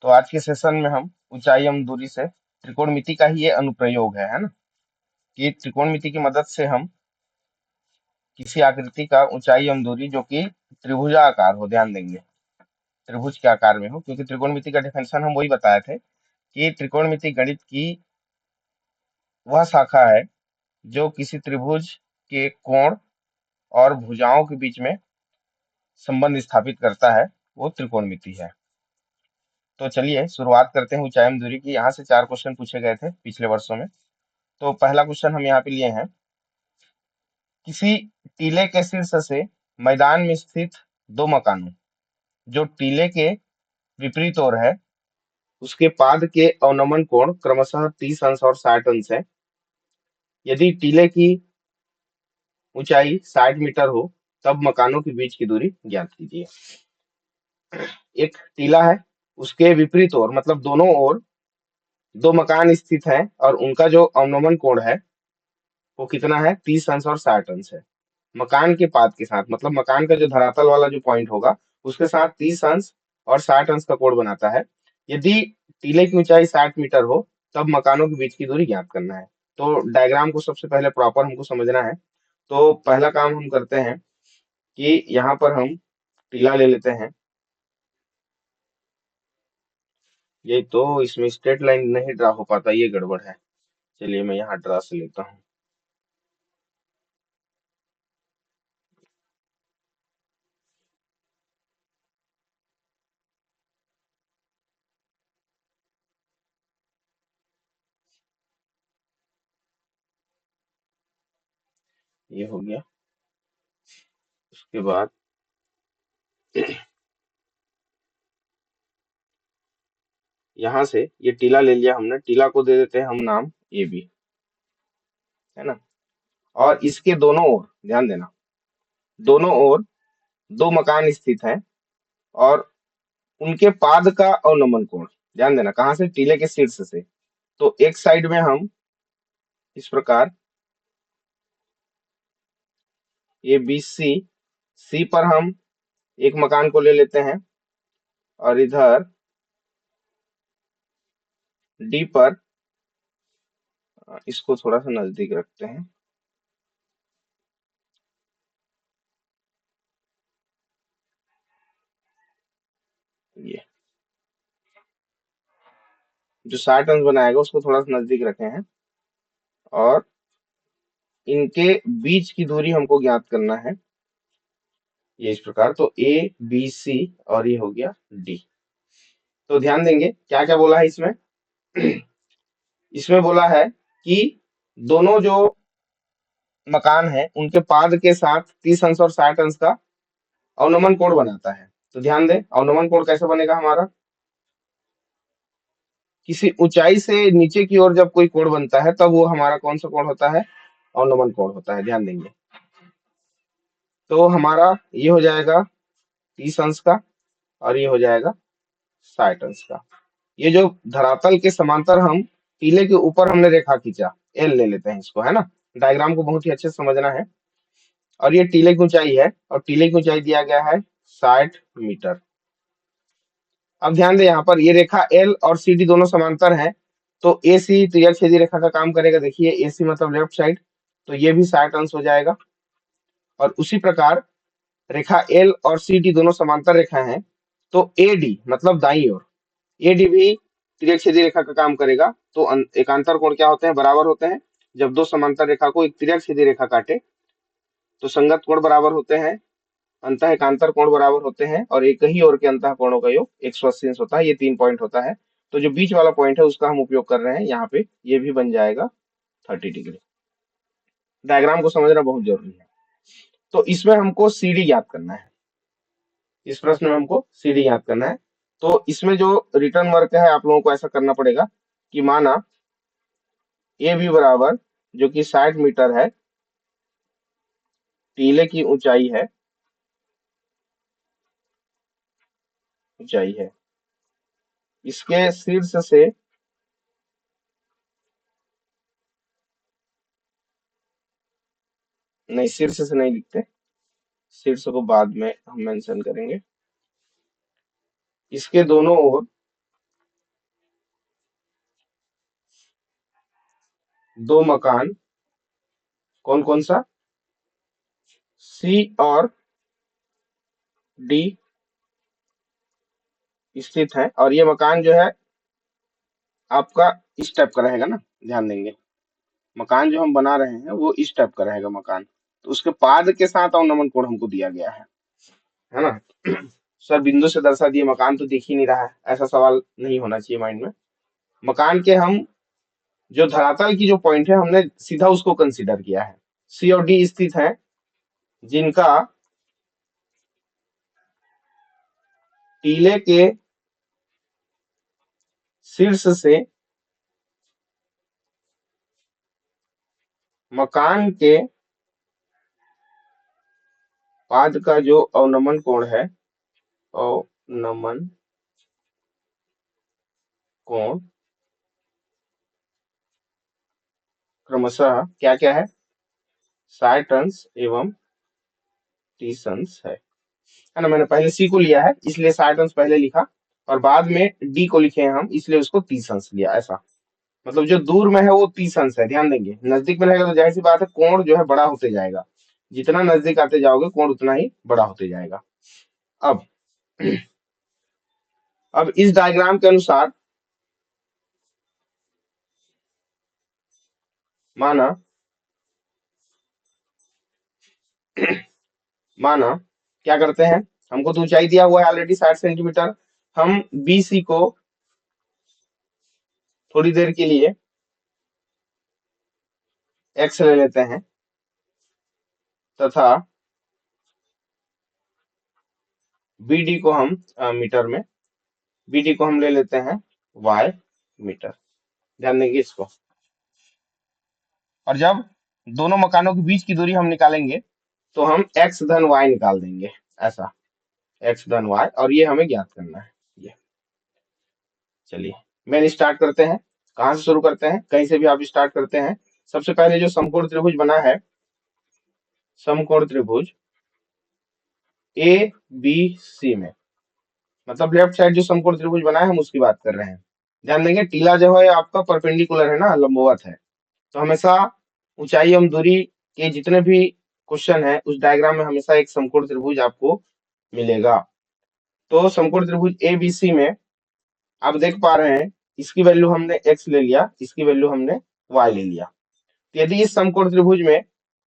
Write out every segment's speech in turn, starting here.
तो आज के सेशन में हम ऊंचाई एवं दूरी से त्रिकोणमिति का ही ये अनुप्रयोग है ना, कि त्रिकोणमिति की मदद से हम किसी आकृति का ऊंचाई एवं दूरी जो कि त्रिभुजाकार हो, ध्यान देंगे त्रिभुज के आकार में हो, क्योंकि त्रिकोणमिति का डेफिनेशन हम वही बताए थे कि त्रिकोणमिति गणित की वह शाखा है जो किसी त्रिभुज के कोण और भुजाओं के बीच में संबंध स्थापित करता है, वो त्रिकोणमिति है। तो चलिए शुरुआत करते हैं ऊंचाई एवं दूरी की। यहाँ से 4 क्वेश्चन पूछे गए थे पिछले वर्षों में। तो पहला क्वेश्चन हम यहाँ पे लिए हैं, किसी टीले के शीर्ष से मैदान में स्थित 2 मकानों जो टीले के विपरीत ओर है, उसके पाद के अवनमन कोण क्रमशः 30 अंश और 60 अंश है। यदि टीले की ऊंचाई 60 मीटर हो तब मकानों के बीच की दूरी ज्ञात कीजिए। एक टीला है, उसके विपरीत ओर मतलब दोनों ओर 2 मकान स्थित हैं और उनका जो अवनमन कोण है वो कितना है, 30 अंश और 60 अंश है। मकान के पाद के साथ मतलब मकान का जो धरातल वाला जो पॉइंट होगा उसके साथ 30 अंश और 60 अंश का कोण बनाता है। यदि टीले की ऊंचाई 60 मीटर हो तब मकानों के बीच की दूरी ज्ञात करना है। तो डायग्राम को सबसे पहले प्रॉपर हमको समझना है। तो पहला काम हम करते हैं कि यहाँ पर हम टीला ले लेते हैं। ये तो इसमें स्ट्रेट लाइन नहीं ड्रा हो पाता, ये गड़बड़ है। चलिए मैं यहाँ ड्रा से लेता हूँ। ये हो गया। उसके बाद यहाँ से ये टीला ले लिया हमने, टीला को दे देते हैं हम नाम ए बी, है ना। और इसके दोनों ओर ध्यान देना, दोनों ओर 2 मकान स्थित हैं और उनके पाद का अवनमन कोण ध्यान देना कहाँ से, टीले के शीर्ष से। तो एक साइड में हम इस प्रकार ये बी सी, सी पर हम एक मकान को ले लेते हैं और इधर डी पर इसको थोड़ा सा नजदीक रखते हैं। ये जो 60 अंश बनाएगा उसको थोड़ा सा नजदीक रखे हैं और इनके बीच की दूरी हमको ज्ञात करना है, ये इस प्रकार। तो ए बी सी और ये हो गया डी। तो ध्यान देंगे क्या क्या बोला है इसमें। इसमें बोला है कि दोनों जो मकान है उनके पाद के साथ 30 अंश और 60 अंश का अवनमन कोण बनाता है। तो ध्यान दें अवनमन कोण कैसे बनेगा हमारा, किसी ऊंचाई से नीचे की ओर जब कोई कोण बनता है तब वो हमारा कौन सा कोण होता है, अवनमन कोण होता है। ध्यान देंगे तो हमारा ये हो जाएगा 30 अंश का और ये हो जाएगा 60 अंश का। ये जो धरातल के समांतर हम टीले के ऊपर हमने रेखा खींचा, एल ले लेते हैं इसको, है ना। डायग्राम को बहुत ही अच्छे से समझना है। और ये टीले की ऊंचाई है और टीले की ऊंचाई दिया गया है 60 मीटर। अब ध्यान दें यहाँ पर ये रेखा एल और सी डी दोनों समांतर हैं, तो ए सी त्रिज्यछेदी रेखा का काम करेगा। देखिए ए सी मतलब लेफ्ट साइड, तो ये भी 60 अंश हो जाएगा। और उसी प्रकार रेखा एल और सी डी दोनों समांतर रेखा हैं, तो ए डी मतलब दाईं ओर, ए डी भी त्रिज्यछेदी रेखा का काम करेगा। तो एकांतर कोण क्या होते हैं, बराबर होते हैं। जब दो समांतर रेखा को एक त्रिज्यछेदी रेखा काटे तो संगत कोण बराबर होते हैं, अंतः एकांतर कोण बराबर होते हैं और एक ही ओर के अंतः कोणों का योग 180 अंश होता है। ये 3 पॉइंट होता है। तो जो बीच वाला पॉइंट है उसका हम उपयोग कर रहे हैं यहाँ पे, ये भी बन जाएगा 30 डिग्री। डायग्राम को समझना बहुत जरूरी है। तो इसमें हमको सीडी याद करना है, इस प्रश्न में हमको सीडी याद करना है। तो इसमें जो रिटर्न वर्क है आप लोगों को ऐसा करना पड़ेगा कि माना ए बी बराबर जो कि 60 मीटर है, टीले की ऊंचाई है, इसके शीर्ष से नहीं, शीर्ष से नहीं लिखते, शीर्ष को बाद में हम मेंशन करेंगे। इसके दोनों ओर दो मकान कौन कौन सा, सी और डी स्थित है, और ये मकान जो है आपका इस टाइप का रहेगा ना, ध्यान देंगे मकान जो हम बना रहे हैं वो इस टाइप का रहेगा मकान, तो उसके पाद के साथ अवनमन कोण हमको दिया गया है ना। सर बिंदु से दर्शा दिए मकान तो दिख ही नहीं रहा है, ऐसा सवाल नहीं होना चाहिए माइंड में। मकान के हम जो धरातल की जो पॉइंट है हमने सीधा उसको कंसीडर किया है, सी और डी स्थित है जिनका टीले के शीर्ष से मकान के पाद का जो अवनमन कोण है, अवनमन कोण क्रमशः क्या क्या है, 60 अंश एवं 30 अंश है ना। मैंने पहले सी को लिया है इसलिए 60 अंश पहले लिखा, और बाद में डी को लिखे हैं हम इसलिए उसको 30 अंश लिया, ऐसा मतलब जो दूर में है वो 30 अंश है, ध्यान देंगे नजदीक में रहेगा तो जाहिर सी बात है कोण जो है बड़ा होते जाएगा, जितना नजदीक आते जाओगे कोण उतना ही बड़ा होते जाएगा। अब अब इस डायग्राम के अनुसार माना माना क्या करते हैं, हमको तो ऊंचाई दिया हुआ है ऑलरेडी 60 सेंटीमीटर, हम बी सी को थोड़ी देर के लिए एक्स ले लेते हैं तथा बी डी को हम मीटर में, बी डी को हम ले लेते हैं वाई मीटर, ध्यान देंगे इसको। और जब दोनों मकानों के बीच की दूरी हम निकालेंगे तो हम एक्स धन वाई निकाल देंगे, ऐसा एक्स धन वाई, और ये हमें ज्ञात करना है ये। चलिए मैन स्टार्ट करते हैं, कहाँ से शुरू करते हैं, कहीं से भी आप स्टार्ट करते हैं। सबसे पहले जो समकोण त्रिभुज बना है, समकोण त्रिभुज ए बी सी में, मतलब लेफ्ट साइड जो समकोण त्रिभुज बना है हम उसकी बात कर रहे हैं। ध्यान देंगे टीला जो है आपका परपेंडिकुलर है ना, लंबवत है, तो हमेशा ऊंचाई एवं दूरी के जितने भी क्वेश्चन है उस डायग्राम में हमेशा एक समकोण त्रिभुज आपको मिलेगा। तो समकोण त्रिभुज ए बी सी में आप देख पा रहे हैं इसकी वैल्यू हमने x ले लिया, इसकी वैल्यू हमने y ले लिया। तो यदि इस समकोण त्रिभुज में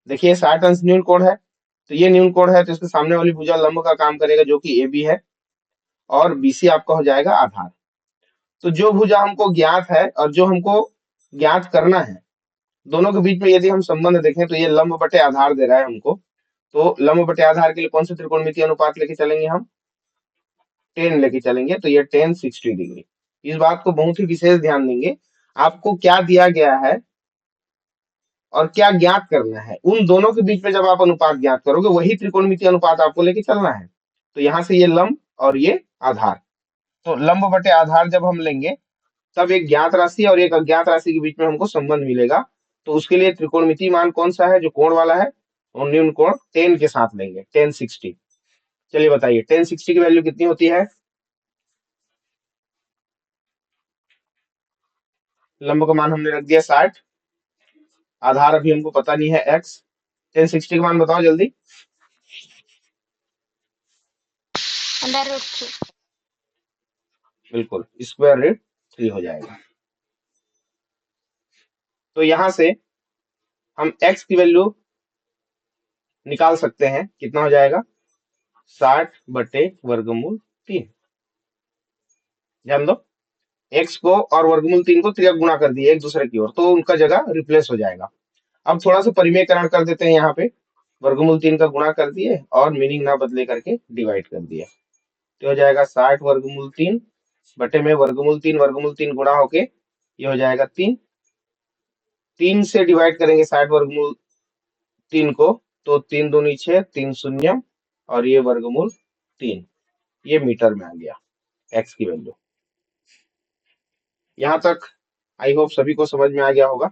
देखिए 60 अंश न्यून कोण है, तो ये न्यून कोण है तो इसके सामने वाली भुजा लंब का काम करेगा जो कि ए बी है, और बीसी आपका हो जाएगा आधार। तो जो भुजा हमको ज्ञात है और जो हमको ज्ञात करना है, दोनों के बीच में यदि हम संबंध देखें तो ये लंब बटे आधार दे रहा है हमको, तो लंब बटे आधार के लिए कौन सा त्रिकोणमितीय अनुपात लेके चलेंगे हम, 10 लेके चलेंगे, तो ये 10 60 डिग्री। इस बात को बहुत ही विशेष ध्यान देंगे, आपको क्या दिया गया है और क्या ज्ञात करना है, उन दोनों के बीच में जब आप अनुपात ज्ञात करोगे वही त्रिकोणमितीय अनुपात आपको लेके चलना है। तो यहाँ से ये लंब और ये आधार, तो लंब बटे आधार जब हम लेंगे तब एक ज्ञात राशि और एक अज्ञात राशि के बीच में हमको संबंध मिलेगा। तो उसके लिए त्रिकोणमितीय मान कौन सा है, जो कोण वाला है, और न्यून कोण 10 के साथ लेंगे, 10 60। चलिए बताइए 10 60 की वैल्यू कितनी होती है, लंब का मान हमने रख दिया 60, आधार अभी हमको पता नहीं है x, 10 60 का मान बताओ जल्दी। बिल्कुल स्क्वायर रूट 3 हो जाएगा। तो यहां से हम x की वैल्यू निकाल सकते हैं, कितना हो जाएगा 60/वर्गमूल 3। ध्यान दो x को और वर्गमूल 3 को त्रिक गुणा कर दिए एक दूसरे की ओर, तो उनका जगह रिप्लेस हो जाएगा। अब थोड़ा सा परिमेयकरण कर देते हैं, यहाँ पे वर्गमूल 3 का गुणा कर दिए और मीनिंग ना बदले करके डिवाइड कर दिए, तो हो जाएगा 60/3 बटे में वर्गमूल 3 गुणा होके ये हो जाएगा 3, 3 से डिवाइड करेंगे 60/3 को, तो 3 दूनी 6, 3 शून्य, और ये वर्गमूल 3, ये मीटर में आ गया x की वैल्यू। यहाँ तक आई होप सभी को समझ में आ गया होगा।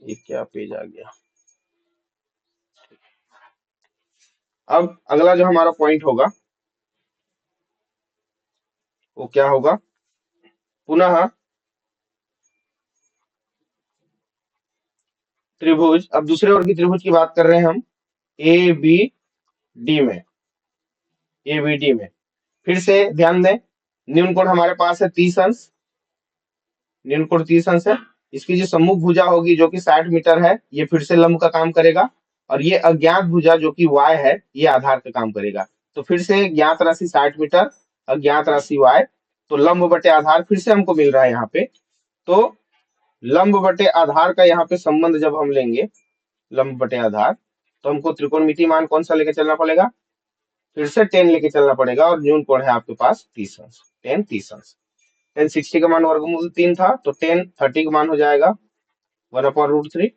ये क्या पेज आ गया। अब अगला जो हमारा पॉइंट होगा वो क्या होगा, पुनः त्रिभुज, अब दूसरे वर्ग की त्रिभुज की बात कर रहे हैं हम, ए बी डी में, ए बी डी में फिर से ध्यान दें, न्यून कोण हमारे पास है 30 अंश, न्यून कोण 30 अंश है। इसकी जो सम्मुख भुजा होगी जो कि 60 मीटर है, ये फिर से लंब का काम करेगा, और ये अज्ञात भुजा जो कि y है, ये आधार का काम करेगा। तो फिर से ज्ञात राशि 60 मीटर, अज्ञात राशि y, तो लंब बटे आधार फिर से हमको मिल रहा है यहाँ पे। तो लंब बटे आधार का यहाँ पे संबंध जब हम लेंगे, लंब बटे आधार, तो हमको त्रिकोणमितीय मान कौन सा लेके चलना पड़ेगा, फिर से 10 लेके चलना पड़ेगा, और न्यून कोण है आपके पास 30 अंश, 10 30 अंश। 10 60 का मान वर्गमूल 3 था, तो 10 30 का मान हो जाएगा 1/√3।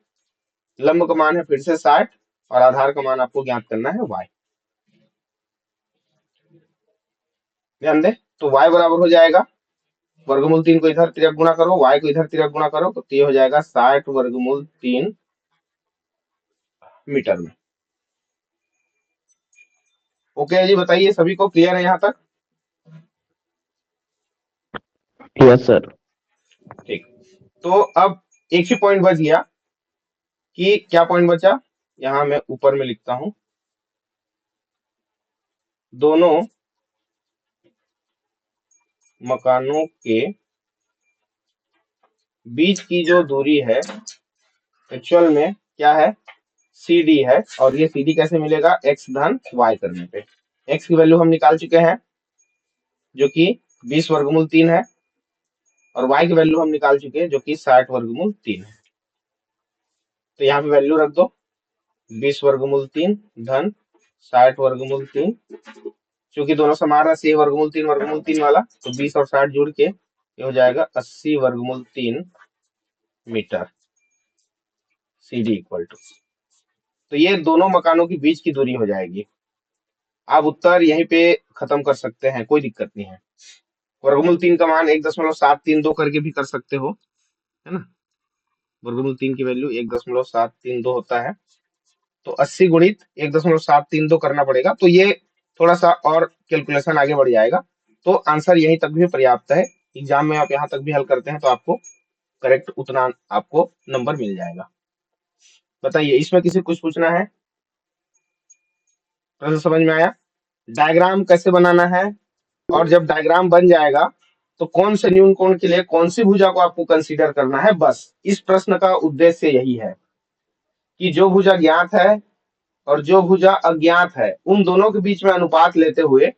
लंब का मान है फिर से 60, और आधार का मान आपको ज्ञात करना है y। ध्यान दें, तो y बराबर हो जाएगा, वर्गमूल 3 को इधर तिर्यक गुणा करो, y को इधर तिर्यक गुणा करो, तो ये हो जाएगा 60√3 मीटर में। ओके है जी, बताइए सभी को क्लियर है यहाँ तक? Yes sir. ठीक, तो अब एक ही पॉइंट बच गया, कि क्या पॉइंट बचा, यहाँ मैं ऊपर में लिखता हूं, दोनों मकानों के बीच की जो दूरी है एक्चुअल में क्या है, सी डी है, और ये सी डी कैसे मिलेगा, x धन y करने पे। x की वैल्यू हम निकाल चुके हैं जो कि 20 वर्गमूल 3 है, और y की वैल्यू हम निकाल चुके हैं जो कि 60 वर्गमूल 3 है। तो यहाँ पे वैल्यू रख दो, 20 वर्गमूल 3 धन 60 वर्गमूल 3, क्योंकि दोनों समान राशि है, वर्गमूल 3 वाला, तो 20 और 60 जुड़ के ये हो जाएगा 80 वर्गमूल 3 metre, C D equal to. तो ये दोनों मकानों के बीच की दूरी हो जाएगी। आप उत्तर यहीं पे खत्म कर सकते हैं, कोई दिक्कत नहीं है। वर्गमूल 3 का मान 1.732 करके भी कर सकते हो, है ना। वर्गमूल 3 की वैल्यू 1.732 होता है, तो 80 गुणित 1.732 करना पड़ेगा। तो ये थोड़ा सा और कैलकुलेशन आगे बढ़ जाएगा, तो आंसर यहीं तक भी पर्याप्त है। एग्जाम में आप यहाँ तक भी हल करते हैं तो आपको करेक्ट उतना आपको नंबर मिल जाएगा। बताइए, इसमें किसी कुछ पूछना है? प्रश्न समझ में आया? डायग्राम कैसे बनाना है, और जब डायग्राम बन जाएगा तो कौन से न्यून कोण के लिए कौन सी भुजा को आपको कंसीडर करना है, बस इस प्रश्न का उद्देश्य यही है कि जो भुजा ज्ञात है और जो भुजा अज्ञात है, उन दोनों के बीच में अनुपात लेते हुए,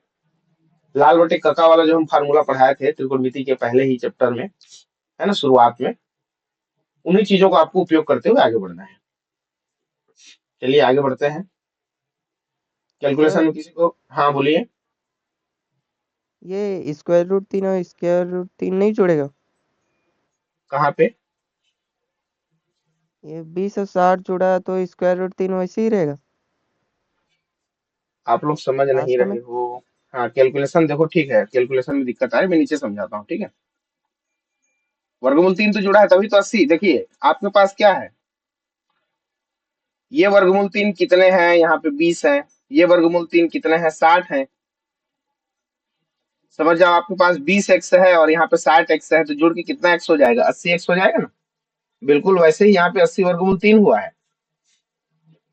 लाल बटे कका वाला जो हम फार्मूला पढ़ाए थे त्रिकोणमिति के पहले ही चैप्टर में, है ना, शुरुआत में, उन्हीं चीजों को आपको उपयोग करते हुए आगे बढ़ना है। चलिए आगे बढ़ते हैं। कैलकुलेशन सर, में किसी को, हाँ बोलिए। ये स्क्वायर रूट 3 और स्क्वायर रूट 3 नहीं जोड़ेगा? कहाँ पे? ये 20 और 60 जोड़ा तो स्क्वायर रूट 3 वैसे ही रहेगा आप लोग समझ नहीं लास्ट रहे में। हो। हाँ, कैलकुलेशन देखो, ठीक है, कैलकुलेशन में दिक्कत आ रही है, मैं नीचे समझाता हूँ, ठीक है। वर्गमूल 3 तो जुड़ा है तभी तो 80। देखिए आपके पास क्या है, ये वर्गमूल 3 कितने हैं, यहाँ पे 20 है, ये वर्गमूल 3 कितने हैं, 60 है। समझ जाओ, आपके पास 20x है और यहाँ पे 60x है, तो जुड़ के कितना x हो जाएगा, 80x हो जाएगा ना। बिल्कुल वैसे ही यहाँ पे 80 वर्गमूल 3 हुआ है।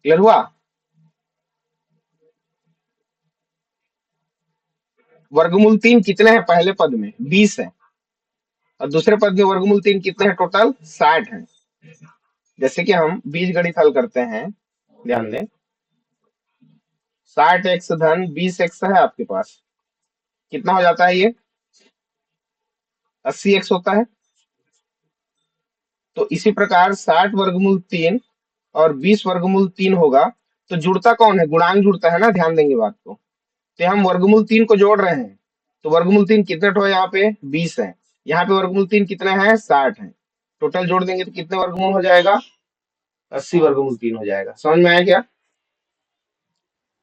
क्लियर हुआ? वर्गमूल 3 कितने हैं, पहले पद में 20 है, और दूसरे पद में वर्गमूल 3 कितने हैं, टोटल 60 है। जैसे कि हम बीजगणित हल करते हैं, ध्यान दें, 60x धन 20x है आपके पास, कितना हो जाता है ये, 80x होता है। तो इसी प्रकार 60 वर्गमूल 3 और 20 वर्गमूल 3 होगा, तो जुड़ता कौन है, गुणांक जुड़ता है ना, ध्यान देंगे बात को। तो हम वर्गमूल 3 को जोड़ रहे हैं, तो वर्गमूल 3 कितने ठो है, यहाँ पे 20 है, यहाँ पे वर्गमूल 3 कितने हैं, 60 है। टोटल जोड़ देंगे तो कितने वर्गमूल हो जाएगा, 80 वर्गमूल 3 हो जाएगा। समझ में आया क्या?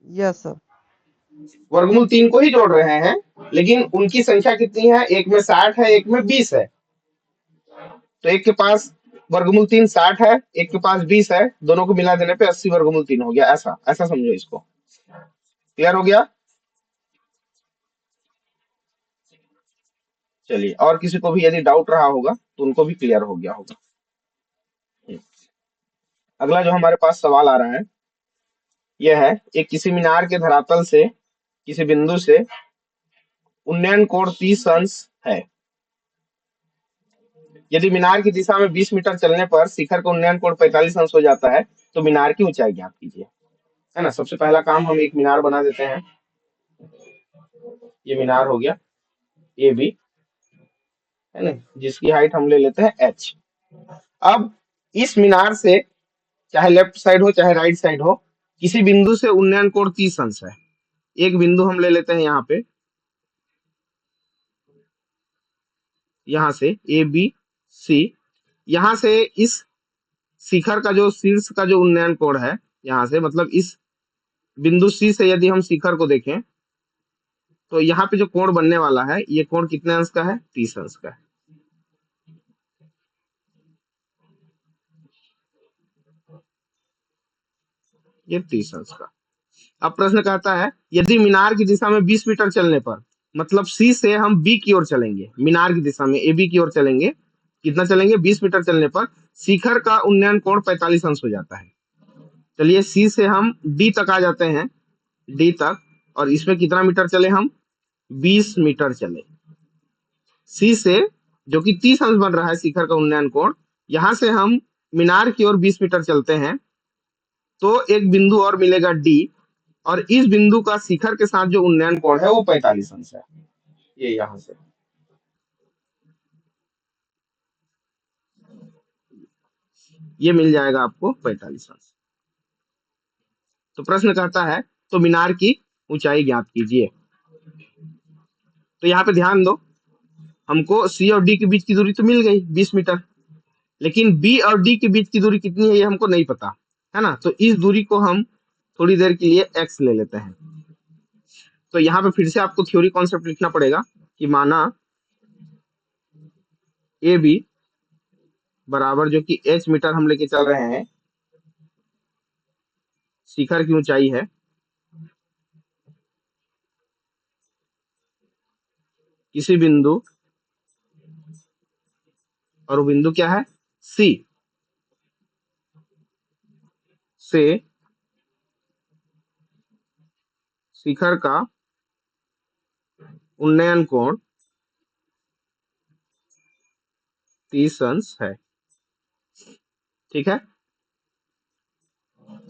Yes sir. वर्गमूल 3 को ही जोड़ रहे हैं, लेकिन उनकी संख्या कितनी है, एक में 60 है, एक में 20 है। तो एक के पास वर्गमूल 3 60 है, एक के पास 20 है, दोनों को मिला देने पे 80 वर्गमूल 3 हो गया। ऐसा ऐसा समझो इसको। क्लियर हो गया? चलिए, और किसी को भी यदि डाउट रहा होगा तो उनको भी क्लियर हो गया होगा। अगला जो हमारे पास सवाल आ रहा है यह है, एक किसी मीनार के धरातल से किसी बिंदु से उन्नयन कोण 30 अंश है। यदि मीनार की दिशा में 20 मीटर चलने पर शिखर का उन्नयन कोण 45 अंश हो जाता है तो मीनार की ऊंचाई ज्ञात कीजिए। है ना, सबसे पहला काम हम एक मीनार बना देते हैं। ये मीनार हो गया ए बी, है ना, जिसकी हाइट हम ले लेते हैं h। अब इस मीनार से चाहे लेफ्ट साइड हो चाहे राइट साइड हो, किसी बिंदु से उन्नयन कोण 30 अंश है। एक बिंदु हम ले लेते हैं यहाँ पे, यहाँ से ए बी सी, यहाँ से इस शिखर का जो शीर्ष का जो उन्नयन कोण है, यहाँ से मतलब इस बिंदु सी से यदि हम शिखर को देखें तो यहाँ पे जो कोण बनने वाला है ये कोण कितने अंश का है, 30 अंश का है। ये 30 अंश का। अब प्रश्न कहता है यदि मीनार की दिशा में 20 मीटर चलने पर, मतलब सी से हम बी की ओर चलेंगे, मीनार की दिशा में ए बी की ओर चलेंगे, कितना चलेंगे, 20 मीटर चलने पर शिखर का उन्नयन कोण 45 अंश हो जाता है। चलिए सी से हम डी तक आ जाते हैं, डी तक, और इसमें कितना मीटर चले हम, 20 मीटर चले। सी से जो कि 30 अंश बन रहा है शिखर का उन्नयन कोण, यहां से हम मीनार की ओर 20 मीटर चलते हैं तो एक बिंदु और मिलेगा डी, और इस बिंदु का शिखर के साथ जो उन्नयन कोण है वो 45 अंश है। ये यहां से ये मिल जाएगा आपको 45 अंश। तो प्रश्न कहता है तो मीनार की ऊंचाई ज्ञात कीजिए। तो यहाँ पे ध्यान दो, हमको सी और डी के बीच की दूरी तो मिल गई 20 मीटर, लेकिन बी और डी के बीच की दूरी कितनी है ये हमको नहीं पता, है ना। तो इस दूरी को हम थोड़ी देर के लिए एक्स ले लेते हैं। तो यहाँ पे फिर से आपको थ्योरी कॉन्सेप्ट लिखना पड़ेगा कि माना ए बी बराबर जो कि एच मीटर हम लेके चल रहे हैं, शिखर की ऊंचाई है किसी बिंदु, और वो बिंदु क्या है, सी से शिखर का उन्नयन कोण 30 अंश है। ठीक है,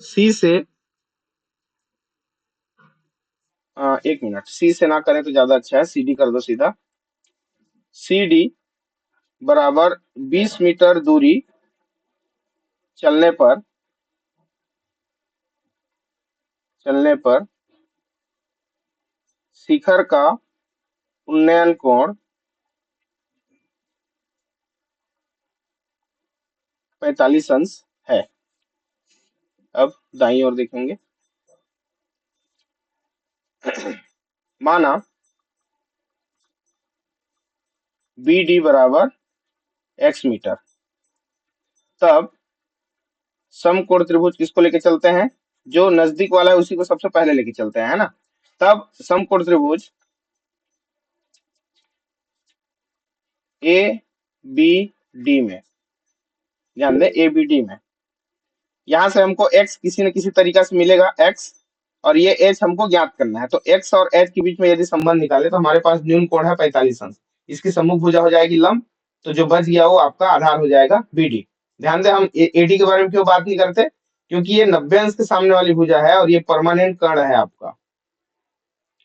सी से एक मिनट, सी से ना करें तो ज्यादा अच्छा है, सी डी कर दो सीधा। सी डी बराबर 20 मीटर दूरी चलने पर शिखर का उन्नयन कोण 45 अंश है। अब दाईं ओर देखेंगे, माना बी डी बराबर x मीटर, तब समकोण त्रिभुज किसको लेके चलते हैं, जो नजदीक वाला है उसी को सबसे पहले लेके चलते हैं, है ना। तब समकोण त्रिभुज ए बी डी में, ध्यान दें ए बी डी में, यहां से हमको x किसी न किसी तरीका से मिलेगा x, और ये h हमको ज्ञात करना है। तो x और h के बीच में यदि संबंध निकाले तो हमारे पास न्यून कोण है 45 अंश, इसकी सम्मुख भुजा हो जाएगी लंब, तो जो बच गया वो आपका आधार हो जाएगा BD। ध्यान दें हम AD के बारे में क्यों बात नहीं करते, क्योंकि ये 90 अंश के सामने वाली भुजा है और ये परमानेंट कर्ण है आपका।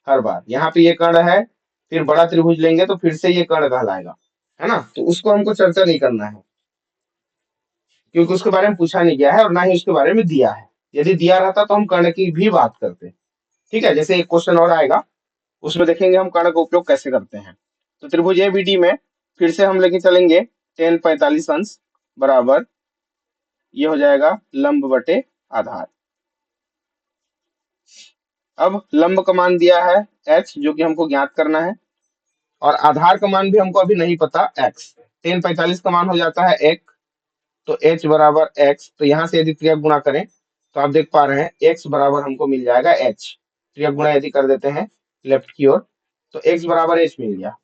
हर बार यहाँ पे ये कर्ण है, फिर बड़ा त्रिभुज लेंगे तो फिर से ये कर्ण कहलाएगा, है ना। तो उसको हमको चर्चा नहीं करना है क्योंकि उसके बारे में पूछा नहीं गया है और ना ही उसके बारे में दिया है। यदि दिया रहता तो हम कर्ण की भी बात करते। ठीक है, जैसे एक क्वेश्चन और आएगा उसमें देखेंगे हम कर्ण का उपयोग कैसे करते हैं। तो त्रिभुज एबीडी में फिर से हम लेके चलेंगे tan 45 अंश बराबर, ये हो जाएगा लंब बटे आधार। अब लंब का मान दिया है h जो कि हमको ज्ञात करना है, और आधार का मान भी हमको अभी नहीं पता x। tan 45 का मान हो जाता है 1, तो h बराबर x, तो यहाँ से यदि त्रियक गुणा करें तो आप देख पा रहे हैं x बराबर हमको मिल जाएगा h। त्रियक गुणा यदि कर देते हैं लेफ्ट की ओर तो x बराबर h मिल गया।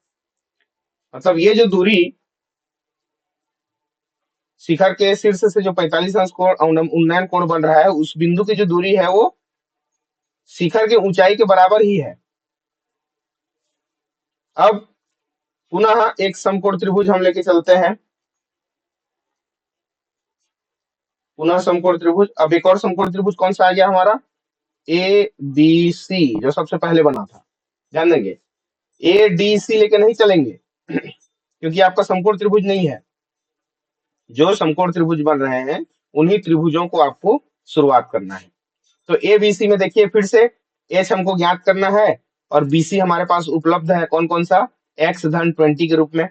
मतलब ये जो दूरी शिखर के शीर्ष से जो 45 अंश कोण उन्नयन कोण बन रहा है, उस बिंदु की जो दूरी है वो शिखर की ऊंचाई के बराबर ही है। अब पुनः एक समकोण त्रिभुज हम लेके चलते हैं, पुनः समकोण त्रिभुज। अब एक और समकोण त्रिभुज कौन सा आ गया हमारा, ए बी सी, जो सबसे पहले बना था। ध्यान देंगे, ए डी सी लेके नहीं चलेंगे क्योंकि आपका समकोण त्रिभुज नहीं है। जो समकोण त्रिभुज बन रहे हैं उन्हीं त्रिभुजों को आपको शुरुआत करना है। तो ए बी सी में देखिए फिर से एच हमको ज्ञात करना है और बी सी हमारे पास उपलब्ध है कौन कौन सा, एक्स धन 20 के रूप में।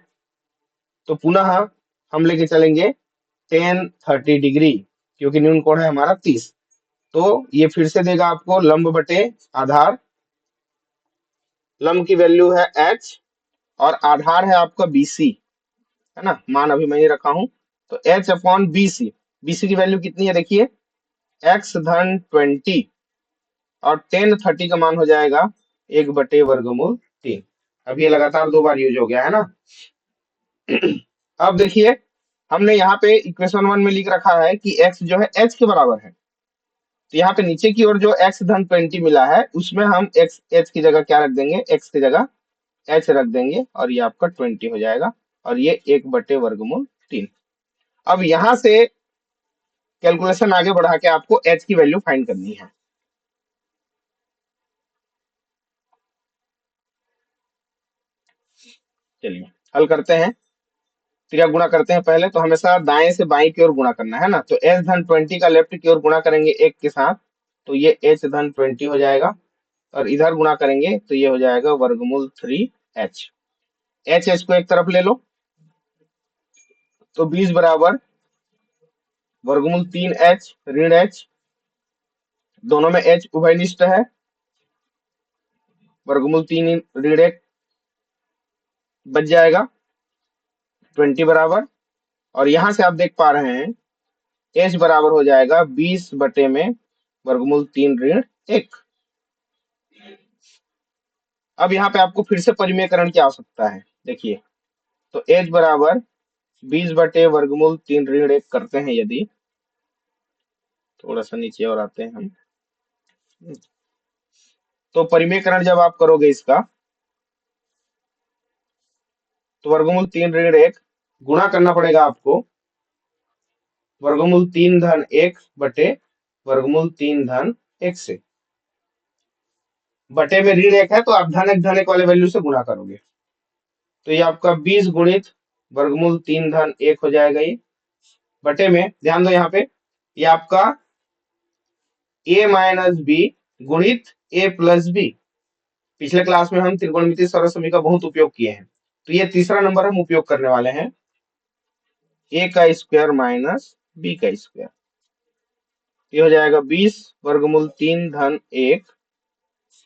तो पुनः हम लेके चलेंगे टेन 30 डिग्री, क्योंकि न्यून कोण है हमारा 30। तो ये फिर से देगा आपको लंब बटे आधार, लंब की वैल्यू है h और आधार है आपका BC, है ना, मान अभी मैं ये रखा हूं। तो h अपॉन BC, BC की वैल्यू कितनी है देखिए, x धन 20 और टेन 30 का मान हो जाएगा 1/वर्गमूल 3। अब ये लगातार 2 बार यूज हो गया है ना। अब देखिए हमने यहाँ पे इक्वेशन 1 में लिख रखा है कि x जो है h के बराबर है। तो यहाँ पे नीचे की ओर जो x धन 20 मिला है उसमें हम x h की जगह क्या रख देंगे, x की जगह h रख देंगे और ये आपका 20 हो जाएगा और ये 1/वर्गमूल 3। अब यहाँ से कैलकुलेशन आगे बढ़ा के आपको h की वैल्यू फाइंड करनी है। चलिए हल करते हैं, क्रिया गुणा करते हैं। पहले तो हमेशा दाएं से बाएं की ओर गुणा करना है ना। तो h धन 20 का लेफ्ट की ओर गुणा करेंगे 1 के साथ, तो ये h धन 20 हो जाएगा और इधर गुणा करेंगे तो ये हो जाएगा वर्गमूल 3h। h को एक तरफ ले लो तो 20 बराबर वर्गमूल 3h ऋण h, दोनों में h उभयनिष्ठ है, वर्गमूल 3 ऋण 1 बच जाएगा 20 बराबर। और यहां से आप देख पा रहे हैं h बराबर हो जाएगा 20 बटे में वर्गमूल 3 ऋण 1। अब यहाँ पे आपको फिर से परिमेयकरण की आवश्यकता है। देखिए तो h बराबर 20 बटे वर्गमूल 3 ऋण 1 करते हैं यदि, थोड़ा सा नीचे और आते हैं हम, तो परिमेयकरण जब आप करोगे इसका तो वर्गमूल 3 ऋण 1 गुणा करना पड़ेगा आपको वर्गमूल 3 धन 1 बटे वर्गमूल 3 धन 1 से। बटे में ऋण 1 है तो आप धन 1 वाले वैल्यू से गुणा करोगे, तो ये आपका 20 गुणित वर्गमूल 3 धन 1 हो जाएगा। ये बटे में ध्यान दो यहाँ पे ये आपका a माइनस बी गुणित a प्लस बी। पिछले क्लास में हम त्रिकोणमितीय सरलसमी का बहुत उपयोग किए हैं, तो ये तीसरा नंबर हम उपयोग करने वाले हैं, a का स्क्वायर माइनस b का स्क्वायर। ये हो जाएगा 20 वर्गमूल 3 धन 1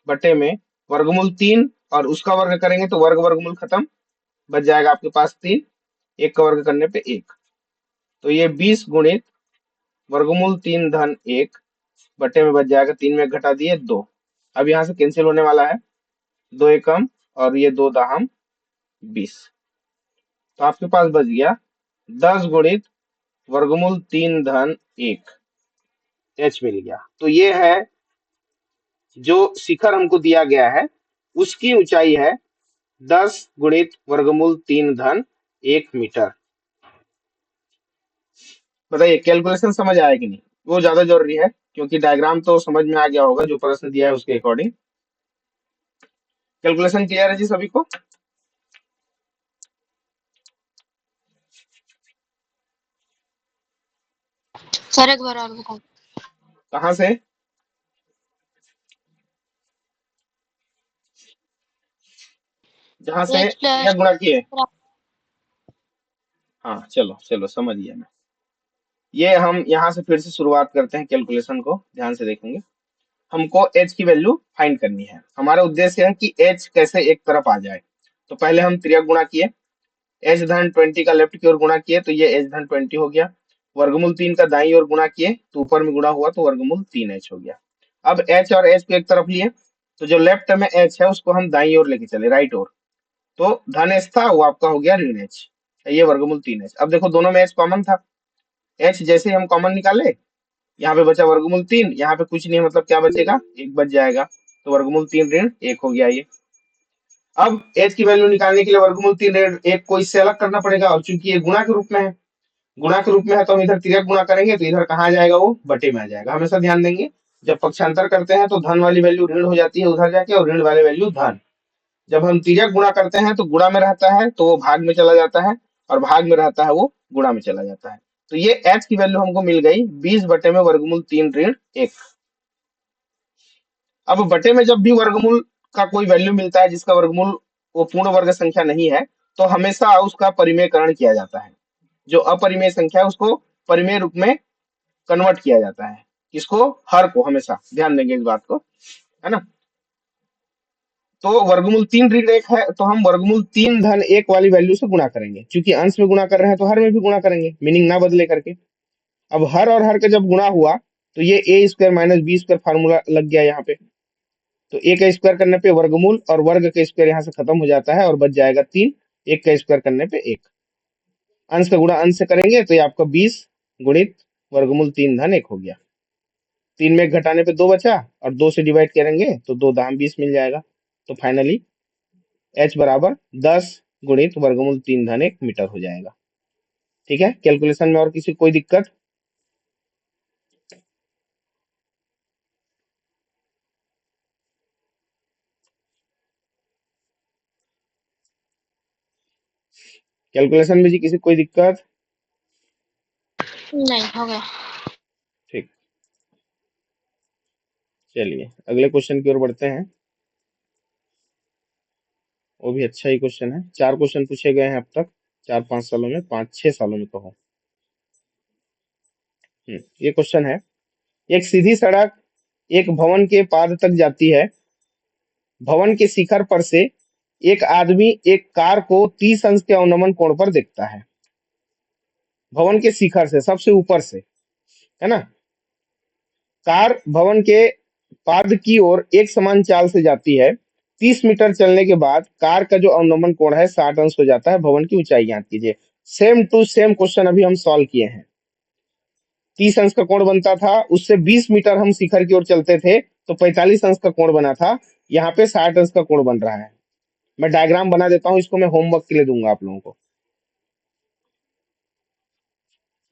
बटे में वर्गमूल 3 और उसका वर्ग करेंगे तो वर्ग वर्गमूल खत्म, बच जाएगा आपके पास 3, 1 का वर्ग करने पे 1। तो ये 20 गुणित वर्गमूल 3 धन 1 बटे में बच जाएगा 3 में घटा दिए 2। अब यहाँ से कैंसिल होने वाला है, 2 एकम और ये 2 दाहम 20। तो आपके पास बच गया 10 गुणित वर्गमूल 3 धन 1 h मिल गया। तो ये है जो शिखर हमको दिया गया है उसकी ऊंचाई है 10 गुणित वर्गमूल 3 धन 1 मीटर। बताइए कैलकुलेशन समझ आया कि नहीं, वो ज्यादा जरूरी है क्योंकि डायग्राम तो समझ में आ गया होगा जो प्रश्न दिया है उसके अकॉर्डिंग। कैलकुलेशन क्लियर है जी सभी को? सर एक बार और बताओ। कहाँ से? जहां से एच क्रिया प्लस गुणा किए। हाँ चलो चलो समझ गया मैं। ये हम यहाँ से फिर से शुरुआत करते हैं कैलकुलेशन को, ध्यान से देखेंगे। हमको h की वैल्यू फाइंड करनी है, हमारा उद्देश्य है कि h कैसे एक तरफ आ जाए। तो पहले हम त्रिया गुणा किए, h धन 20 का लेफ्ट की ओर गुणा किए तो ये h धन 20 हो गया, वर्गमूल 3 का दाईं ओर गुणा किए तो ऊपर में गुणा हुआ तो वर्गमूल 3h हो गया। अब h और h को एक तरफ लिए तो जो लेफ्ट में h है उसको हम दाईं ओर लेके चले, राइट ओर, तो धन h था वो आपका हो गया ऋण h, ये वर्गमूल 3h। अब देखो दोनों में h कॉमन था h जैसे ही हम कॉमन निकाले, यहाँ पे बचा वर्गमूल 3, यहाँ पे कुछ नहीं है, मतलब क्या बचेगा, 1 बच जाएगा। तो वर्गमूल 3 ऋण 1 हो गया ये। अब h की वैल्यू निकालने के लिए वर्गमूल 3 ऋण 1 को इससे अलग करना पड़ेगा, और चूंकि ये गुणा के रूप में है, गुणा के रूप में है तो हम इधर तिर्यक गुणा करेंगे, तो इधर कहाँ जाएगा, वो बटे में आ जाएगा। हमेशा ध्यान देंगे, जब पक्षांतर करते हैं तो धन वाली वैल्यू ऋण हो जाती है उधर जाके, और ऋण वाली वैल्यू धन। जब हम तिर्यक गुणा करते हैं तो गुणा में रहता है तो वो भाग में चला जाता है, और भाग में रहता है वो गुणा में चला जाता है। तो ये h की वैल्यू हमको मिल गई 20 बटे में वर्गमूल 3 ऋण 1। अब बटे में जब भी वर्गमूल का कोई वैल्यू मिलता है जिसका वर्गमूल वो पूर्ण वर्ग संख्या नहीं है, तो हमेशा उसका परिमेयकरण किया जाता है। जो अपरिमेय संख्या है उसको परिमेय रूप में कन्वर्ट किया जाता है। किसको, हर को, हमेशा ध्यान देंगे इस बात को, है ना। तो वर्गमूल 3 ऋण 1 है तो हम वर्गमूल 3 धन 1 वाली वैल्यू से गुणा करेंगे, क्योंकि अंश में गुणा कर रहे हैं तो हर में भी गुणा करेंगे, मीनिंग ना बदले करके। अब हर और हर का जब गुणा हुआ तो ये A square minus B square formula लग गया यहाँ पे। तो ए का स्क्वायर करने पे वर्गमूल और वर्ग का स्क्वायर यहाँ से खत्म हो जाता है और बच जाएगा 3। 1 का स्क्वायर करने पे 1। अंश का गुणा अंश से करेंगे तो ये आपका 20 गुणित वर्गमूल 3 धन 1 हो गया। 3 में 1 घटाने पे 2 बचा, और 2 से डिवाइड करेंगे तो 2 दाम 20 मिल जाएगा। तो फाइनली h बराबर 10 गुणित वर्गमूल 3 धन 1 मीटर हो जाएगा। ठीक है, कैलकुलेशन में और किसी कोई दिक्कत? कैलकुलेशन में जी किसी कोई दिक्कत? नहीं, हो गया। ठीक, चलिए अगले क्वेश्चन की ओर बढ़ते हैं। वो भी अच्छा ही क्वेश्चन है। 4 क्वेश्चन पूछे गए हैं अब तक, 4-5 सालों में, 5-6 सालों में कहो। ये क्वेश्चन है, एक सीधी सड़क एक भवन के पाद तक जाती है। भवन के शिखर पर से एक आदमी एक कार को 30 अंश के अवनमन कोण पर देखता है। भवन के शिखर से, सबसे ऊपर से, है ना। कार भवन के पाद की ओर एक समान चाल से जाती है। 30 मीटर चलने के बाद कार का जो अवनमन कोण है 60 अंश हो जाता है। भवन की ऊंचाई ज्ञात कीजिए। सेम टू सेम क्वेश्चन अभी हम सॉल्व किए हैं। 30 अंश का कोण बनता था, उससे 20 मीटर हम शिखर की ओर चलते थे तो 45 अंश का कोण बना था। यहाँ पे 60 अंश का कोण बन रहा है। मैं डायग्राम बना देता हूँ, इसको मैं होमवर्क के लिए दूंगा आप लोगों को।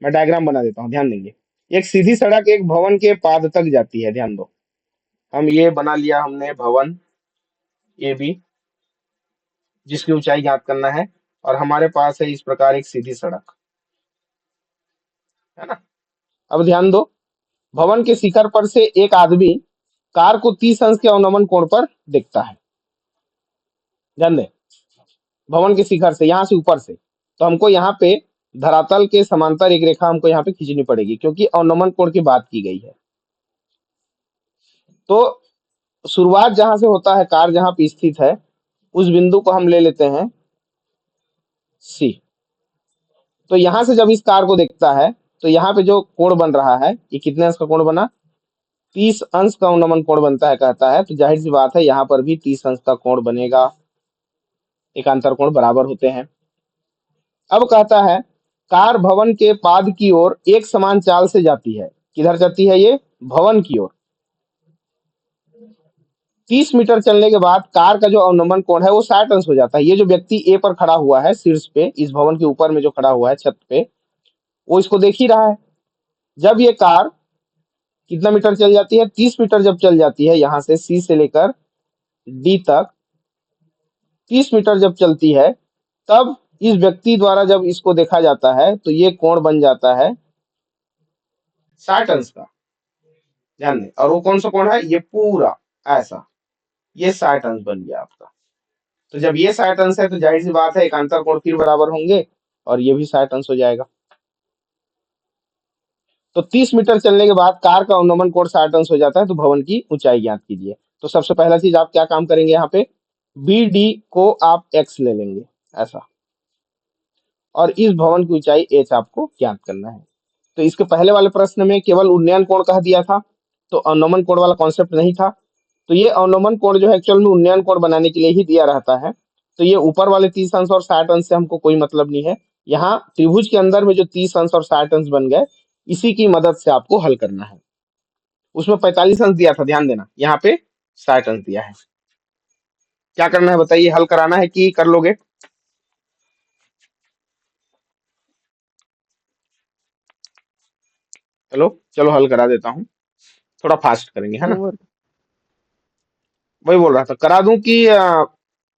मैं डायग्राम बना देता हूँ, ध्यान देंगे। एक सीधी सड़क एक भवन के पाद तक जाती है, ध्यान दो। हम ये बना लिया हमने भवन ए बी, जिसकी ऊंचाई ज्ञात करना है, और हमारे पास है इस प्रकार एक सीधी सड़क, है ना। अब ध्यान दो, भवन के शिखर पर से एक आदमी कार को 30 अंश के अवनमन कोण पर देखता है। ध्यान दें, भवन के शिखर से, यहां से ऊपर से, तो हमको यहाँ पे धरातल के समांतर एक रेखा हमको यहाँ पे खींचनी पड़ेगी, क्योंकि अवनमन कोण की बात की गई है। तो शुरुआत जहां से होता है, कार जहां पे स्थित है, उस बिंदु को हम ले लेते हैं सी। तो यहां से जब इस कार को देखता है तो यहाँ पे जो कोण बन रहा है, ये कितने अंश का कोण बना, 30 अंश का अवनमन कोण बनता है कहता है। तो जाहिर सी बात है यहाँ पर भी 30 अंश का कोण बनेगा। एकांतर कोण बराबर होते हैं। अब कहता है कार भवन के पाद की ओर एक समान चाल से जाती है। किधर जाती है ये, भवन की ओर। 30 मीटर चलने के बाद कार का जो अवनमन कोण है वो 60 अंश हो जाता है। ये जो व्यक्ति ए पर खड़ा हुआ है, शीर्ष पे, इस भवन के ऊपर में जो खड़ा हुआ है छत पे, वो इसको देख ही रहा है। जब ये कार कितना मीटर चल जाती है, 30 मीटर जब चल जाती है, यहां से सी से लेकर डी तक 30 मीटर जब चलती है, तब इस व्यक्ति द्वारा जब इसको देखा जाता है तो ये कोण बन जाता है 60 अंश का। ध्यान दें, और वो कौन सा कोण है, ये पूरा ऐसा, ये 60 अंश बन गया आपका। तो जब ये 60 अंश है तो जाहिर सी बात है एकांतर कोण फिर बराबर होंगे, और ये भी 60 अंश हो जाएगा। तो 30 मीटर चलने के बाद कार का अवनमन कोण 60 अंश हो जाता है। तो भवन की ऊंचाई ज्ञात कीजिए। तो सबसे पहला चीज आप क्या काम करेंगे, यहाँ पे बी डी को आप x ले लेंगे ऐसा, और इस भवन की ऊंचाई h आपको ज्ञात करना है। तो इसके पहले वाले प्रश्न में केवल उन्नयन कोण कह दिया था, तो अवनमन कोण वाला कॉन्सेप्ट नहीं था। तो ये अवनमन कोण जो है एक्चुअल में उन्नयन कोण बनाने के लिए ही दिया रहता है। तो ये ऊपर वाले 30 अंश और 60 अंश से हमको कोई मतलब नहीं है। यहाँ त्रिभुज के अंदर में जो 30 अंश और 60 अंश बन गए, इसी की मदद से आपको हल करना है। उसमें 45 अंक दिया था, ध्यान देना, यहाँ पे 60 अंक दिया है। क्या करना है बताइए, हल कराना है कि कर लोगे? चलो चलो हल करा देता हूँ, थोड़ा फास्ट करेंगे, है ना? होमवर्क वही बोल रहा था, करा दूं कि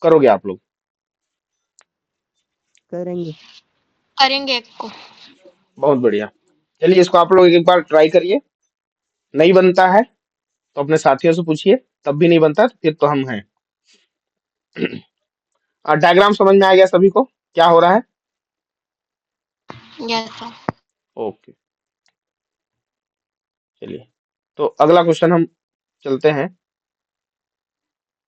करोगे आप लोग? करेंगे। करेंगे एक को। बहुत बढ़िया। चलिए इसको आप लोग एक बार ट्राई करिए। नहीं बनता है तो अपने साथियों से पूछिए, तब भी नहीं बनता तो फिर तो हम हैं। डायग्राम समझ में आ गया सभी को क्या हो रहा है? Yes sir. ओके, चलिए तो अगला क्वेश्चन हम चलते हैं।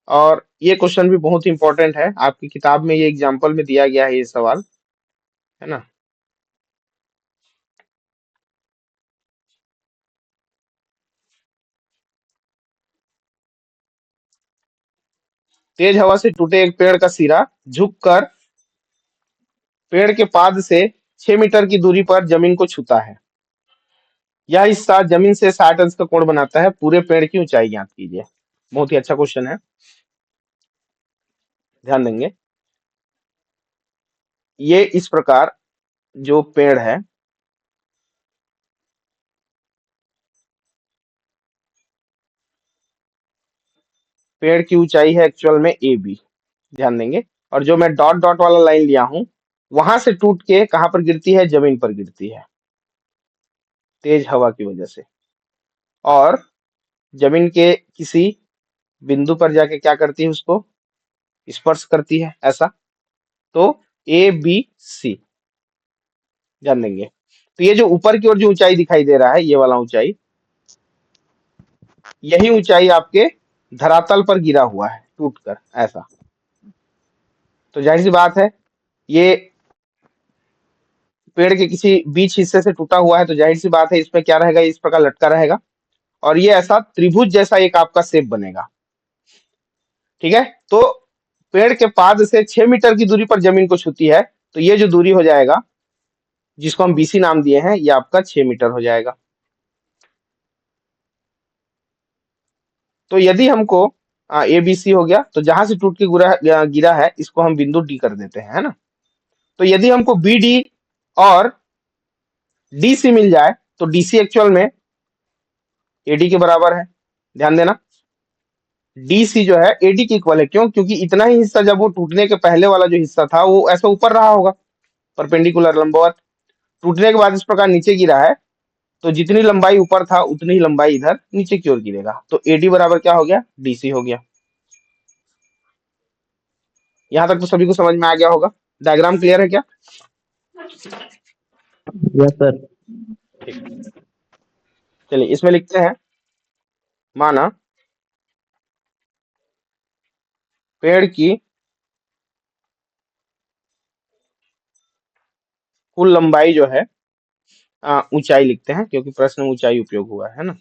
और ये क्वेश्चन भी बहुत इंपॉर्टेंट है, आपकी किताब में ये एग्जाम्पल में दिया गया है ये सवाल, है ना? तेज हवा से टूटे एक पेड़ का सिरा झुककर पेड़ के पाद से 6 मीटर की दूरी पर जमीन को छूता है। यह हिस्सा जमीन से 60 अंश का कोण बनाता है। पूरे पेड़ की ऊंचाई ज्ञात कीजिए। बहुत ही अच्छा क्वेश्चन है, ध्यान देंगे। ये इस प्रकार जो पेड़ है, पेड़ की ऊंचाई है एक्चुअल में ए बी, ध्यान देंगे। और जो मैं डॉट डॉट वाला लाइन लिया हूं, वहां से टूट के कहां पर गिरती है? जमीन पर गिरती है, तेज हवा की वजह से। और जमीन के किसी बिंदु पर जाके क्या करती है? उसको स्पर्श करती है, ऐसा। तो ए बी सी, ध्यान देंगे। तो ये जो ऊपर की ओर जो ऊंचाई दिखाई दे रहा है, ये वाला ऊंचाई, यही ऊंचाई आपके धरातल पर गिरा हुआ है टूटकर, ऐसा। तो जाहिर सी बात है, ये पेड़ के किसी बीच हिस्से से टूटा हुआ है, तो जाहिर सी बात है इसमें क्या रहेगा? इस प्रकार लटका रहेगा और ये ऐसा त्रिभुज जैसा एक आपका शेप बनेगा, ठीक है? तो पेड़ के पाद से 6 मीटर की दूरी पर जमीन को छूती है, तो ये जो दूरी हो जाएगा, जिसको हम बीसी नाम दिए हैं, ये आपका 6 मीटर हो जाएगा। तो यदि हमको ए बी सी हो गया, तो जहां से टूट के गिरा है, इसको हम बिंदु डी कर देते हैं, है ना? तो यदि हमको बी डी और डी सी मिल जाए, तो डी सी एक्चुअल में एडी के बराबर है, ध्यान देना। डी सी जो है एडी के इक्वल है, क्यों? क्योंकि इतना ही हिस्सा जब वो टूटने के पहले वाला जो हिस्सा था, वो ऐसा ऊपर रहा होगा, परपेंडिकुलर, लंबवत। टूटने के बाद इस प्रकार नीचे गिरा है, तो जितनी लंबाई ऊपर था उतनी ही लंबाई इधर नीचे की ओर गिरेगा। तो एडी बराबर क्या हो गया? डीसी हो गया। यहां तक तो सभी को समझ में आ गया होगा। डायग्राम क्लियर है क्या? Yes sir. चलिए इसमें लिखते हैं, माना पेड़ की कुल लंबाई जो है, ऊंचाई लिखते हैं क्योंकि प्रश्न में ऊंचाई उपयोग हुआ है ना।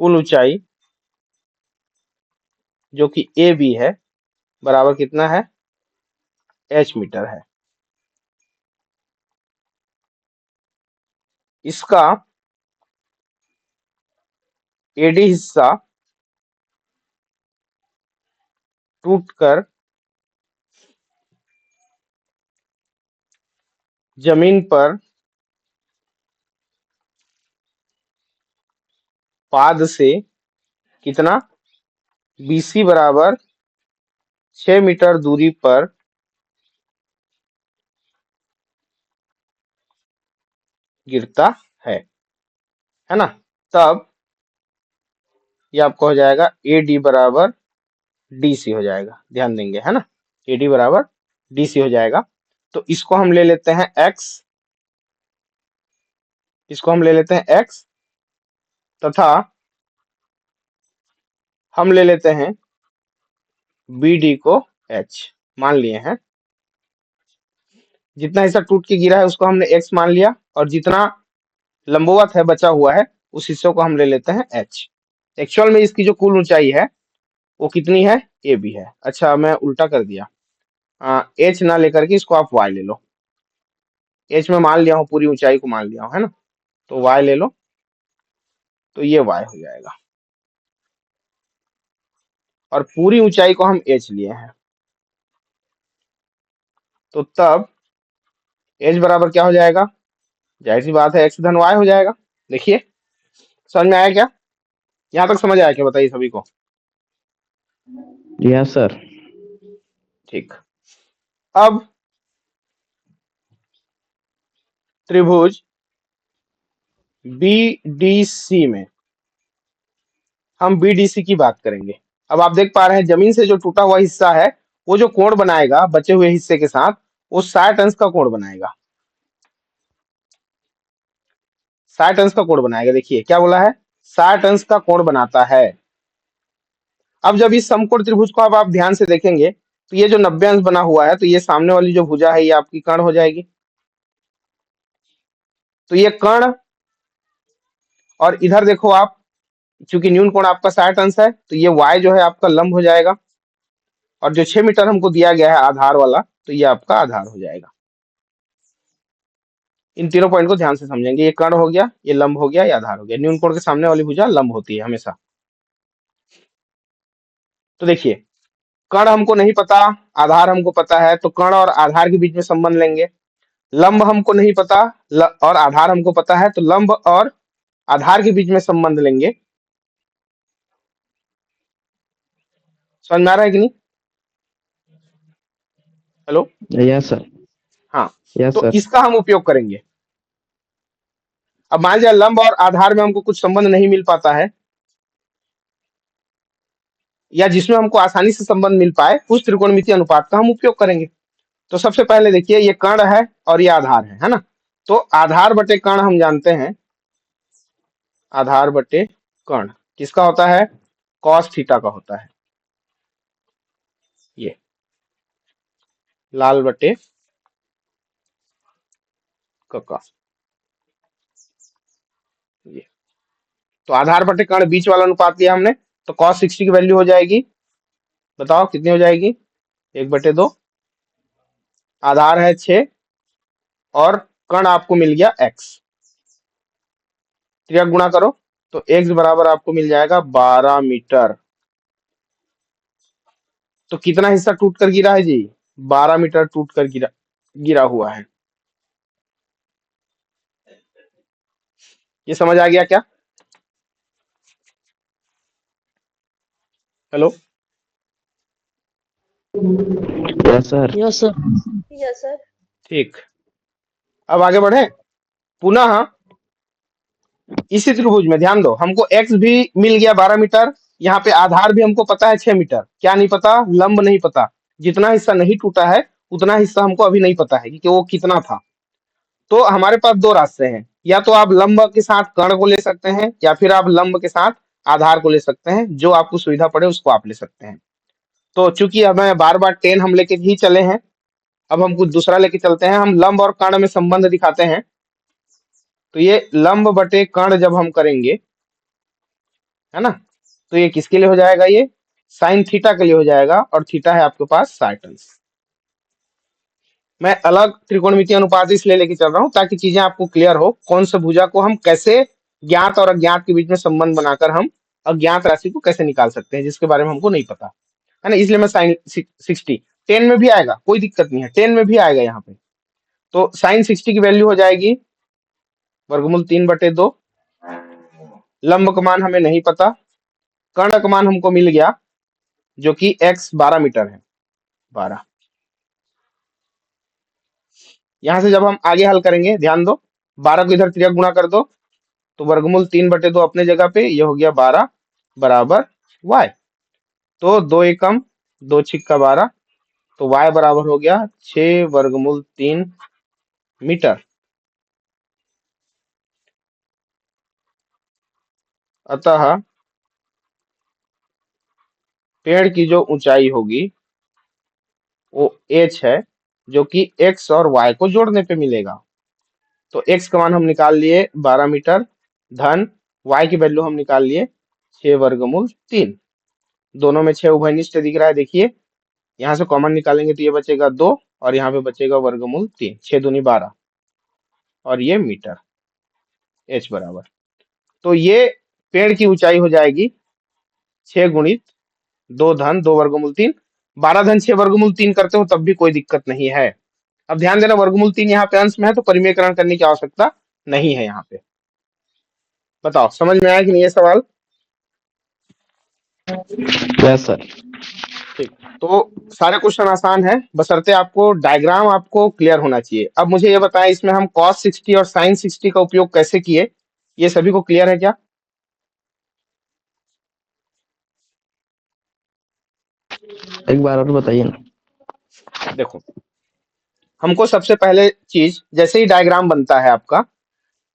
कुल ऊंचाई जो कि ए बी है, बराबर कितना है? एच मीटर है। इसका एडी हिस्सा टूटकर जमीन पर पाद से कितना? बीसी बराबर 6 मीटर दूरी पर गिरता है ना? तब ये आपको हो जाएगा ए डी बराबर डी सी हो जाएगा, ध्यान देंगे, है ना? ए डी बराबर डी सी हो जाएगा। तो इसको हम ले लेते हैं एक्स, इसको हम ले लेते हैं एक्स, तथा हम ले लेते हैं बी डी को एच मान लिए हैं। जितना हिस्सा टूट के गिरा है उसको हमने एक्स मान लिया, और जितना लंबवत है बचा हुआ है, उस हिस्से को हम ले लेते हैं एच। एक्चुअल में इसकी जो कुल ऊंचाई है वो कितनी है? ए बी है। अच्छा मैं उल्टा कर दिया, एच ना लेकर के इसको आप वाई ले लो। एच में मान लिया हूं, पूरी ऊंचाई को मान लिया हूं, है ना। तो y ले लो, तो ये y हो जाएगा, और पूरी ऊंचाई को हम h लिए हैं, तो तब h बराबर क्या हो जाएगा, जाहिर सी बात है x धन y हो जाएगा। देखिए समझ में आया क्या, यहाँ तक समझ आया क्या, बताइए सभी को। Yes sir. ठीक, अब त्रिभुज BDC में हम BDC की बात करेंगे। अब आप देख पा रहे हैं जमीन से जो टूटा हुआ हिस्सा है, वो जो कोण बनाएगा बचे हुए हिस्से के साथ, वो 60 अंश का कोण बनाएगा, 60 अंश का कोण बनाएगा। देखिए क्या बोला है, 60 अंश का कोण बनाता है। अब जब इस समकोण त्रिभुज को अब आप ध्यान से देखेंगे, तो ये जो 90 अंश बना हुआ है, तो ये सामने वाली जो भुजा है ये आपकी कर्ण हो जाएगी। तो ये कर्ण, और इधर देखो आप, चूंकि न्यून कोण आपका 60 अंश है, तो ये y जो है आपका लंब हो जाएगा, और जो 6 मीटर हमको दिया गया है आधार वाला, तो ये आपका आधार हो जाएगा। इन तीनों पॉइंट को ध्यान से समझेंगे, ये कर्ण हो गया, ये लंब हो गया, ये आधार हो गया। न्यून कोण के सामने वाली भुजा लंब होती है हमेशा। तो देखिए कर्ण हमको नहीं पता, आधार हमको पता है, तो कर्ण और आधार के बीच में संबंध लेंगे। लंब हमको नहीं पता, और आधार हमको पता है, तो लंब और आधार के बीच में संबंध लेंगे। समझ में आ रहा है कि नहीं, हेलो। Yes sir. हाँ, यस तो सर। इसका हम उपयोग करेंगे। अब मान लिया लंब और आधार में हमको कुछ संबंध नहीं मिल पाता है, या जिसमें हमको आसानी से संबंध मिल पाए, उस त्रिकोणमितीय अनुपात का हम उपयोग करेंगे। तो सबसे पहले देखिए ये कर्ण है और ये आधार है ना। तो आधार बटे कर्ण हम जानते हैं, आधार बटे कर्ण किसका होता है, कॉस थीटा का होता है। ये लाल बटे कका, ये तो आधार बटे कर्ण बीच वाला अनुपात लिया हमने, तो cos 60 की वैल्यू हो जाएगी, बताओ कितनी हो जाएगी, 1/2। आधार है 6 और कर्ण आपको मिल गया x, त्रिया गुणा करो, तो x बराबर आपको मिल जाएगा 12 मीटर। तो कितना हिस्सा टूट कर गिरा है जी, 12 मीटर टूट कर गिरा गिरा हुआ है। ये समझ आ गया क्या, hello. Yes sir. Yes sir. Yes sir. ठीक, अब आगे बढ़े। पुनः इसी त्रिभुज में ध्यान दो, हमको x भी मिल गया 12 मीटर, यहाँ पे आधार भी हमको पता है 6 मीटर, क्या नहीं पता, लंब नहीं पता। जितना हिस्सा नहीं टूटा है उतना हिस्सा हमको अभी नहीं पता है कि वो कितना था। तो हमारे पास दो रास्ते हैं, या तो आप लंब के साथ कर्ण को ले सकते हैं, या फिर आप लंब के साथ आधार को ले सकते हैं, जो आपको सुविधा पड़े उसको आप ले सकते हैं। तो चूंकि हमें बार बार 10 हम लेके ही चले हैं, अब हम कुछ दूसरा लेके चलते हैं, हम लंब और कर्ण में संबंध दिखाते हैं। तो ये लंब बटे कर्ण जब हम करेंगे, है ना, तो ये किसके लिए हो जाएगा, ये साइन थीटा के लिए हो जाएगा, और थीटा है आपके पास 60 अंश। मैं अलग त्रिकोणमितीय अनुपात इसलिए लेके चल रहा हूं ताकि चीजें आपको क्लियर हो, कौन सा भुजा को हम कैसे ज्ञात और अज्ञात के बीच में संबंध बनाकर हम अज्ञात राशि को कैसे निकाल सकते हैं, जिसके बारे में हमको नहीं पता है ना। इसलिए मैं साइन 60 10 में भी आएगा, कोई दिक्कत नहीं है, 10 में भी आएगा यहाँ पे। तो साइन 60 की वैल्यू हो जाएगी वर्गमूल 3/2। लंब का मान हमें नहीं पता, कर्ण का मान हमको मिल गया जो कि x 12 मीटर है, 12। यहां से जब हम आगे हल करेंगे, ध्यान दो, 12 को इधर त्रिया गुणा कर दो, तो वर्गमूल 3/2 अपने जगह पे, ये हो गया 12 बराबर y। तो 2 एकम 2 छिक्का 12, तो y बराबर हो गया 6 वर्गमूल 3 मीटर। अतः पेड़ की जो ऊंचाई होगी वो h है, जो कि x और y को जोड़ने पे मिलेगा। तो x का मान हम निकाल लिए 12 मीटर, धन y की वैल्यू हम निकाल लिए 6 वर्गमूल 3। दोनों में 6 उभयनिष्ठ दिख रहा है, देखिए यहाँ से कॉमन निकालेंगे तो ये बचेगा 2, और यहाँ पे बचेगा वर्गमूल 3, 6 दूनी 12। और ये मीटर, h बराबर। तो ये पेड़ की ऊंचाई हो जाएगी 6 गुणित 2 धन 2 वर्गमूल 3। 12 धन 6 वर्गमूल 3 करते हो तब भी कोई दिक्कत नहीं है। अब ध्यान देना, वर्गमूल 3 यहाँ पे अंश में है तो परिमेयकरण करने की आवश्यकता नहीं है यहाँ पे। बताओ समझ में आया कि नहीं ये सवाल? Yes sir. ठीक, तो सारे क्वेश्चन आसान है, बशर्ते आपको डायग्राम आपको क्लियर होना चाहिए। अब मुझे ये बताएं, इसमें हम cos 60 और sin 60 का उपयोग कैसे किए, ये सभी को क्लियर है क्या? एक बार और बताइए ना। देखो, हमको सबसे पहले चीज, जैसे ही डायग्राम बनता है आपका,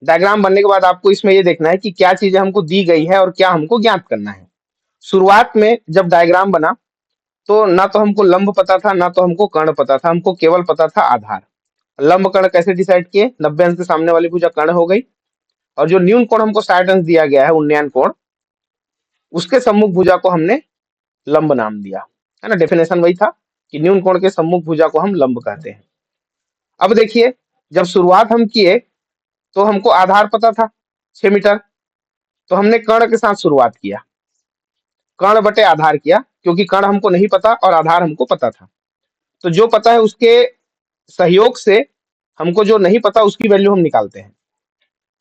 डायग्राम बनने के बाद आपको इसमें ये देखना है कि क्या चीजें हमको दी गई है और क्या हमको ज्ञात करना है। शुरुआत में जब डायग्राम बना तो ना तो हमको लंब पता था ना तो हमको कर्ण पता था, हमको केवल पता था आधार। लंब कर्ण कैसे डिसाइड किए? 90 अंश के सामने वाली भुजा कर्ण हो गई, और जो न्यून कोण हमको 60 अंश दिया गया है, उन्नयन कोण, उसके सम्मुख भुजा को हमने लंब नाम दिया, है ना। डेफिनेशन वही था कि न्यून कोण के सम्मुख भुजा को हम लंब कहते हैं। अब देखिए, जब शुरुआत हम किए तो हमको आधार पता था 6 मीटर, तो हमने कर्ण के साथ शुरुआत किया, कर्ण बटे आधार किया, क्योंकि कर्ण हमको नहीं पता और आधार हमको पता था। तो जो पता है उसके सहयोग से हमको जो नहीं पता उसकी वैल्यू हम निकालते हैं।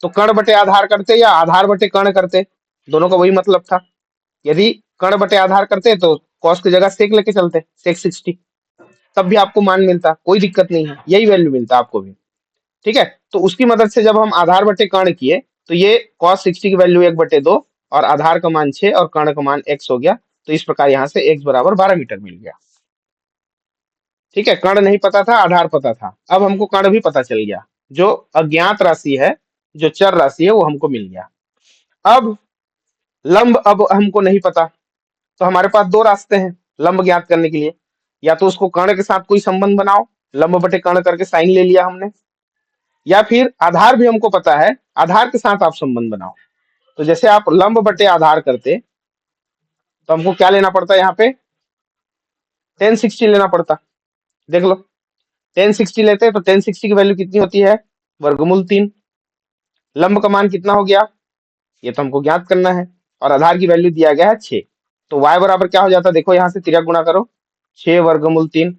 तो कर्ण बटे आधार करते या आधार बटे कर्ण करते, दोनों का वही मतलब था। यदि कर्ण बटे आधार करते तो कॉस की जगह सेक लेके चलते, सेक 60, तब भी आपको मान मिलता, कोई दिक्कत नहीं है, यही वैल्यू मिलता आपको भी। ठीक है, तो उसकी मदद से जब हम आधार बटे कर्ण किए तो ये cos 60 की वैल्यू 1/2 और आधार का मान 6 और कर्ण का मान x हो गया। तो इस प्रकार यहाँ से x बराबर 12 मीटर मिल गया। ठीक है, कर्ण नहीं पता था, आधार पता था, अब हमको कर्ण भी पता चल गया। जो अज्ञात राशि है, जो चर राशि है, वो हमको मिल गया। अब लंब अब हमको नहीं पता, तो हमारे पास दो रास्ते हैं लंब ज्ञात करने के लिए। या तो उसको कर्ण के साथ कोई संबंध बनाओ, लंब बटे कर्ण करके साइन ले लिया हमने, या फिर आधार भी हमको पता है, आधार के साथ आप संबंध बनाओ। तो जैसे आप लंब बटे आधार करते तो हमको क्या लेना पड़ता है, यहाँ पे tan 60 लेना पड़ता। देख लो, tan 60 लेते तो tan 60 की वैल्यू कितनी होती है? वर्गमूल 3। लंब का मान कितना हो गया, ये तो हमको ज्ञात करना है, और आधार की वैल्यू दिया गया है 6। तो y बराबर क्या हो जाता है? देखो यहाँ से तिर्यक गुणा करो, 6 वर्गमूल 3,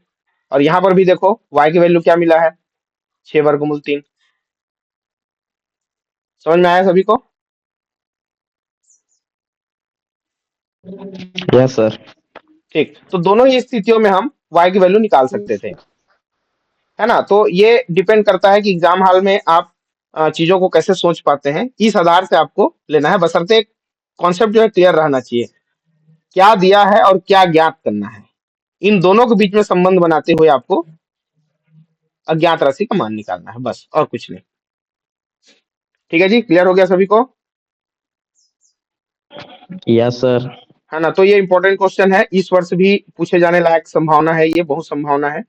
और यहाँ पर भी देखो y की वैल्यू क्या मिला है, 6 वर्गमूल 3। समझ में आया सभी को? Yes sir. ठीक, तो दोनों ही स्थितियों में हम y की वैल्यू निकाल सकते थे, है ना। तो ये डिपेंड करता है कि एग्जाम हॉल में आप चीजों को कैसे सोच पाते हैं, इस आधार से आपको लेना है। बशर्ते कॉन्सेप्ट जो है क्लियर रहना चाहिए, क्या दिया है और क्या ज्ञात करना है, इन दोनों के बीच में संबंध बनाते हुए आपको अज्ञात राशि का मान निकालना है, बस और कुछ नहीं। ठीक है जी, क्लियर हो गया सभी को? Yes sir. है ना। तो ये इंपॉर्टेंट क्वेश्चन है, इस वर्ष भी पूछे जाने लायक संभावना है, ये बहुत संभावना है।